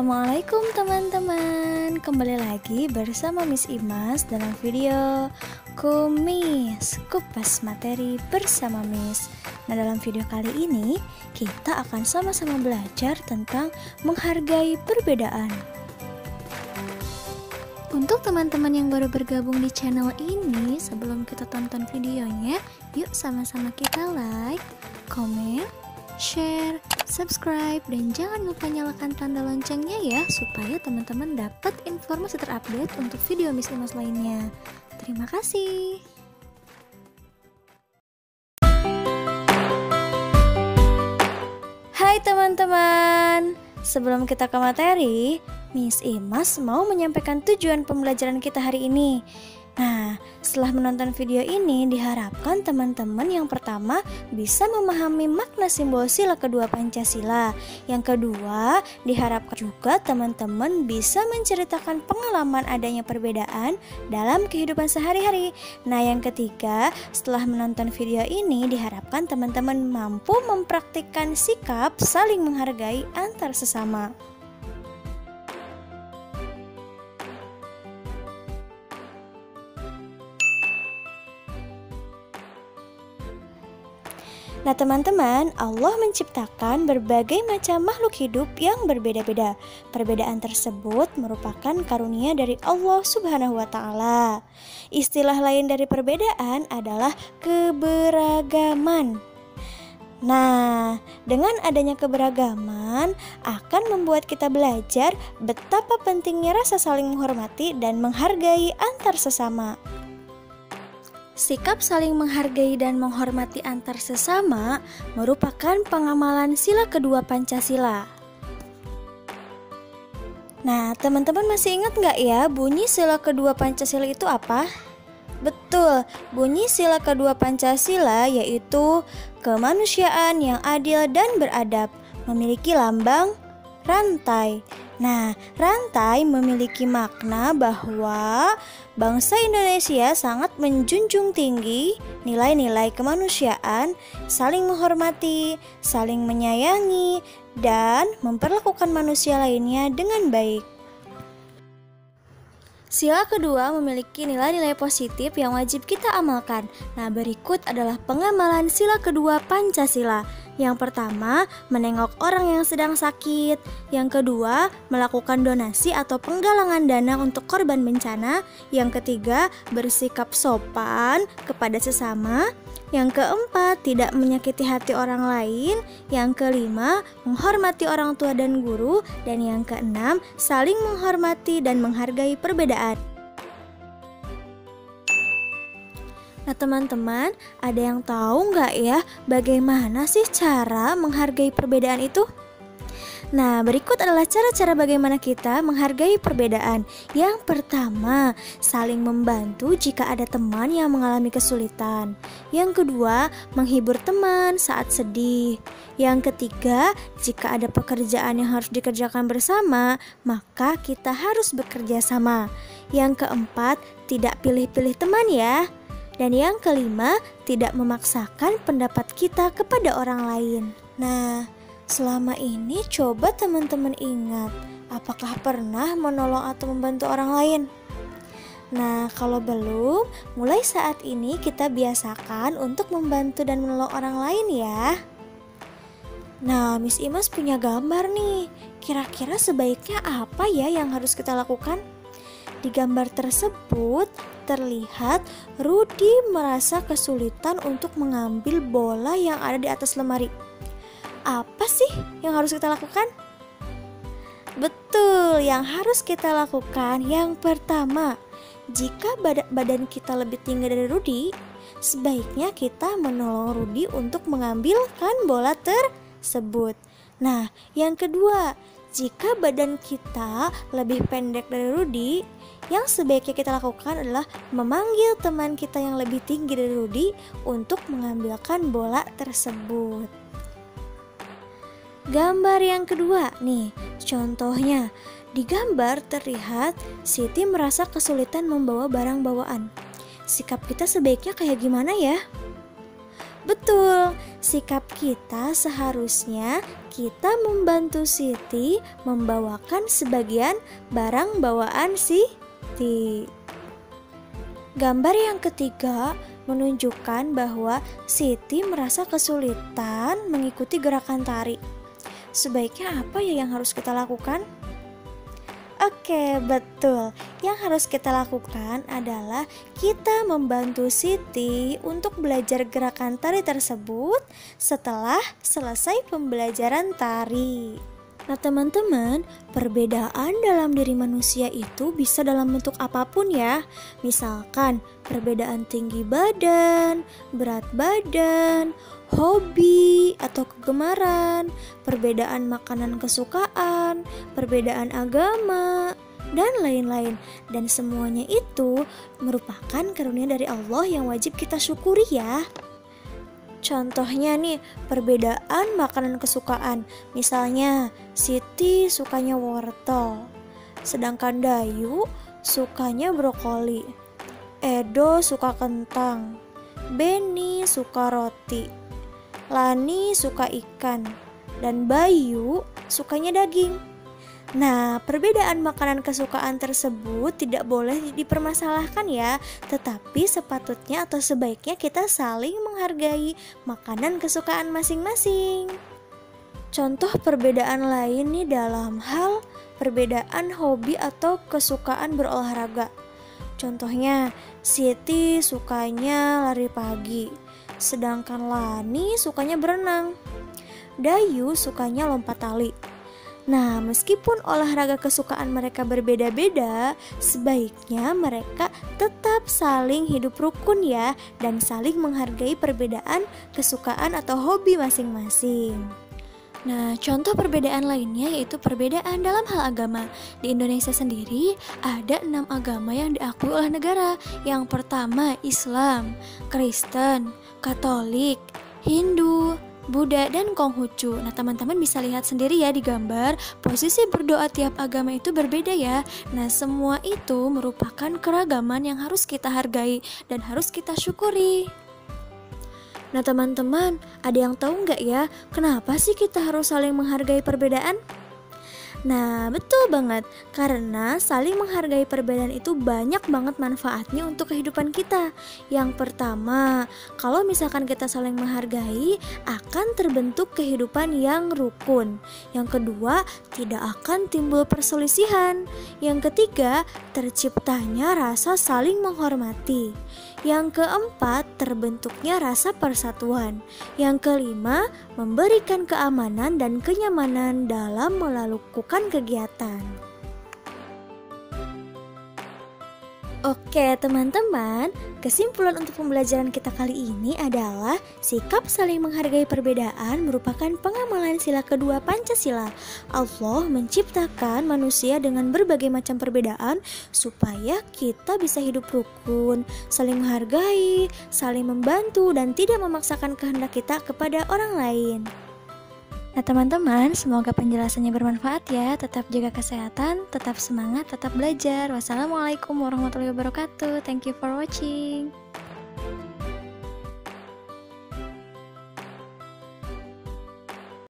Assalamualaikum teman-teman. Kembali lagi bersama Miss Imas dalam video Kumis Kupas Materi bersama Miss. Nah, dalam video kali ini kita akan sama-sama belajar tentang menghargai perbedaan. Untuk teman-teman yang baru bergabung di channel ini, sebelum kita tonton videonya, yuk sama-sama kita like, komen, share, subscribe, dan jangan lupa nyalakan tanda loncengnya ya, supaya teman-teman dapat informasi terupdate untuk video Miss Imas lainnya. Terima kasih. Hai teman-teman, sebelum kita ke materi, Miss Imas mau menyampaikan tujuan pembelajaran kita hari ini. Nah, setelah menonton video ini, diharapkan teman-teman yang pertama bisa memahami makna simbol sila kedua Pancasila. Yang kedua, diharapkan juga teman-teman bisa menceritakan pengalaman adanya perbedaan dalam kehidupan sehari-hari. Nah, yang ketiga, setelah menonton video ini, diharapkan teman-teman mampu mempraktikkan sikap saling menghargai antar sesama. Nah teman-teman, Allah menciptakan berbagai macam makhluk hidup yang berbeda-beda. Perbedaan tersebut merupakan karunia dari Allah Subhanahu wa Ta'ala. Istilah lain dari perbedaan adalah keberagaman. Nah, dengan adanya keberagaman akan membuat kita belajar betapa pentingnya rasa saling menghormati dan menghargai antar sesama. Sikap saling menghargai dan menghormati antar sesama merupakan pengamalan sila kedua Pancasila. Nah, teman-teman masih ingat nggak ya bunyi sila kedua Pancasila itu apa? Betul, bunyi sila kedua Pancasila yaitu kemanusiaan yang adil dan beradab, memiliki lambang rantai. Nah, rantai memiliki makna bahwa bangsa Indonesia sangat menjunjung tinggi nilai-nilai kemanusiaan, saling menghormati, saling menyayangi, dan memperlakukan manusia lainnya dengan baik. Sila kedua memiliki nilai-nilai positif yang wajib kita amalkan. Nah, berikut adalah pengamalan sila kedua Pancasila. Yang pertama, menengok orang yang sedang sakit. Yang kedua, melakukan donasi atau penggalangan dana untuk korban bencana. Yang ketiga, bersikap sopan kepada sesama. Yang keempat, tidak menyakiti hati orang lain. Yang kelima, menghormati orang tua dan guru. Dan yang keenam, saling menghormati dan menghargai perbedaan. Nah teman-teman, ada yang tahu nggak ya bagaimana sih cara menghargai perbedaan itu? Nah, berikut adalah cara-cara bagaimana kita menghargai perbedaan. Yang pertama, saling membantu jika ada teman yang mengalami kesulitan. Yang kedua, menghibur teman saat sedih. Yang ketiga, jika ada pekerjaan yang harus dikerjakan bersama, maka kita harus bekerja sama. Yang keempat, tidak pilih-pilih teman ya. Dan yang kelima, tidak memaksakan pendapat kita kepada orang lain. Nah, selama ini coba teman-teman ingat, apakah pernah menolong atau membantu orang lain? Nah, kalau belum, mulai saat ini kita biasakan untuk membantu dan menolong orang lain ya. Nah, Miss Imas punya gambar nih. Kira-kira sebaiknya apa ya yang harus kita lakukan? Di gambar tersebut terlihat Rudi merasa kesulitan untuk mengambil bola yang ada di atas lemari. Apa sih yang harus kita lakukan? Betul, yang harus kita lakukan yang pertama, jika badan kita lebih tinggi dari Rudi, sebaiknya kita menolong Rudi untuk mengambilkan bola tersebut. Nah, yang kedua, jika badan kita lebih pendek dari Rudi, yang sebaiknya kita lakukan adalah memanggil teman kita yang lebih tinggi dari Rudi untuk mengambilkan bola tersebut. Gambar yang kedua nih, contohnya di gambar terlihat Siti merasa kesulitan membawa barang bawaan. Sikap kita sebaiknya kayak gimana ya? Betul, sikap kita seharusnya kita membantu Siti membawakan sebagian barang bawaan Siti. Gambar yang ketiga menunjukkan bahwa Siti merasa kesulitan mengikuti gerakan tari. Sebaiknya apa ya yang harus kita lakukan? Oke, betul. Yang harus kita lakukan adalah kita membantu Siti untuk belajar gerakan tari tersebut setelah selesai pembelajaran tari. Nah teman-teman, perbedaan dalam diri manusia itu bisa dalam bentuk apapun ya. Misalkan perbedaan tinggi badan, berat badan, hobi atau kegemaran, perbedaan makanan kesukaan, perbedaan agama, dan lain-lain. Dan semuanya itu merupakan karunia dari Allah yang wajib kita syukuri ya. Contohnya nih, perbedaan makanan kesukaan. Misalnya, Siti sukanya wortel, sedangkan Dayu sukanya brokoli. Edo suka kentang, Beni suka roti, Lani suka ikan, dan Bayu sukanya daging. Nah, perbedaan makanan kesukaan tersebut tidak boleh dipermasalahkan ya, tetapi sepatutnya atau sebaiknya kita saling menghargai makanan kesukaan masing-masing. Contoh perbedaan lain nih dalam hal perbedaan hobi atau kesukaan berolahraga. Contohnya, Siti sukanya lari pagi, sedangkan Lani sukanya berenang. Dayu sukanya lompat tali. Nah, meskipun olahraga kesukaan mereka berbeda-beda, sebaiknya mereka tetap saling hidup rukun ya, dan saling menghargai perbedaan kesukaan atau hobi masing-masing. Nah, contoh perbedaan lainnya yaitu perbedaan dalam hal agama. Di Indonesia sendiri ada 6 agama yang diakui oleh negara. Yang pertama Islam, Kristen, Katolik, Hindu, Buddha, dan Konghucu. Nah teman-teman bisa lihat sendiri ya di gambar, posisi berdoa tiap agama itu berbeda ya. Nah semua itu merupakan keragaman yang harus kita hargai dan harus kita syukuri. Nah teman-teman, ada yang tahu nggak ya kenapa sih kita harus saling menghargai perbedaan? Nah betul banget, karena saling menghargai perbedaan itu banyak banget manfaatnya untuk kehidupan kita. Yang pertama, kalau misalkan kita saling menghargai, akan terbentuk kehidupan yang rukun. Yang kedua, tidak akan timbul perselisihan. Yang ketiga, terciptanya rasa saling menghormati. Yang keempat, terbentuknya rasa persatuan. Yang kelima, memberikan keamanan dan kenyamanan dalam melakukan kegiatan. Oke teman-teman, kesimpulan untuk pembelajaran kita kali ini adalah sikap saling menghargai perbedaan merupakan pengamalan sila kedua Pancasila. Allah menciptakan manusia dengan berbagai macam perbedaan supaya kita bisa hidup rukun, saling menghargai, saling membantu, dan tidak memaksakan kehendak kita kepada orang lain. Nah teman-teman, semoga penjelasannya bermanfaat ya. Tetap jaga kesehatan, tetap semangat, tetap belajar. Wassalamualaikum warahmatullahi wabarakatuh. Thank you for watching.